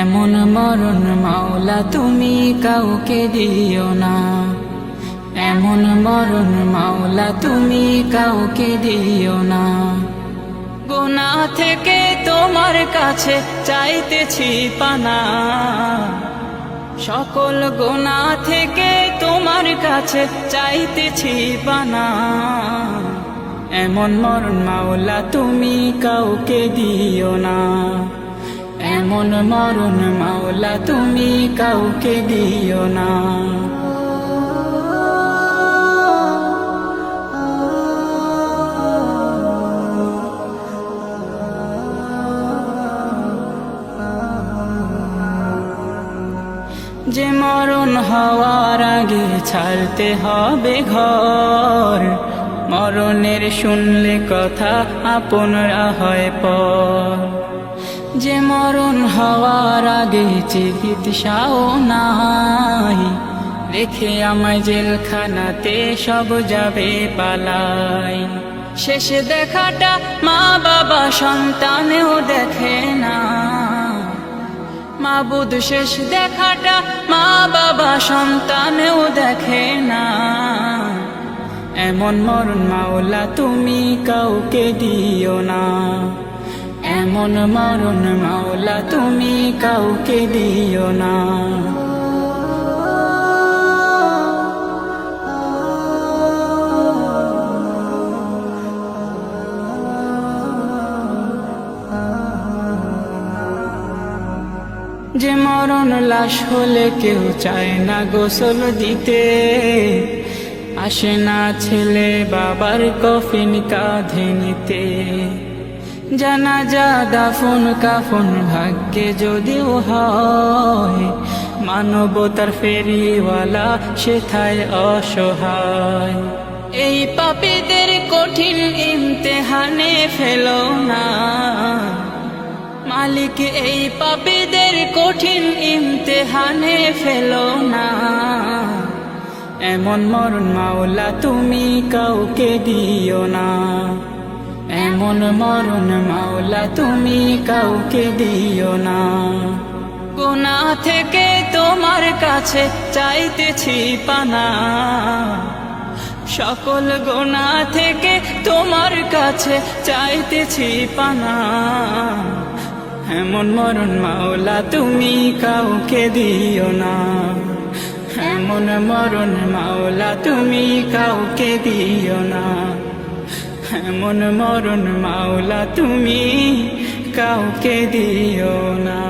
এমন মরণ মাওলা তুমি কাউকে দিও না, এমন মরণ মাওলা তুমি কাউকে দিও না। গুনাহ থেকে তোমার কাছে চাইতেছি পানা, সকল গুনাহ থেকে তোমার কাছে চাইতেছি পানা। এমন মরণ মাওলা তুমি কাউকে দিও না, এমন মরণ মাওলা তুমি কাউকে দিও না। যে মরণ হওয়ার আগে ছাড়তে হবে ঘর, মরণের শুনলে কথা আপনরা হয় পর। যে মরণ হওয়ার আগে চিকিৎসাও নাই, রেখে আমায় জেলখানাতে সব যাবে পালাই। শেষ দেখাটা মা বাবা সন্তানেও দেখে না, মাবুদ শেষ দেখাটা মা বাবা সন্তানেও দেখে না। এমন মরণ মাওলা তুমি কাউকে দিও না, এমন মরণ মাওলা তুমি কাউকে দিও না। যে মরণ লাশ হলে কেউ চায় না গোসল দিতে, আসে না ছেলে বাবার কফিন কাঁধে নিতে। জানাজা দাফন কাফন ভাগ্যে যদিও হয়, মানবতার ফেরিওয়ালা সেথায় অসহায়। এই পাপীদের কঠিন ইমতেহানে ফেলো না মালিক, এই পাপীদের কঠিন ইমতেহানে ফেলো না। এমন মরণ মাওলা তুমি কাউকে দিও না, এমন মরণ মাওলা তুমি কাউকে দিও না। গুনাহ থেকে তোমার কাছে চাইতেছি পানা, সকল গুনাহ থেকে তোমার কাছে চাইতেছি পানা। এমন মরণ মাওলা তুমি কাউকে দিও না, এমন মরণ মাওলা তুমি কাউকে দিও না, এমন মরণ মাওলা তুমি কাউকে দিও না।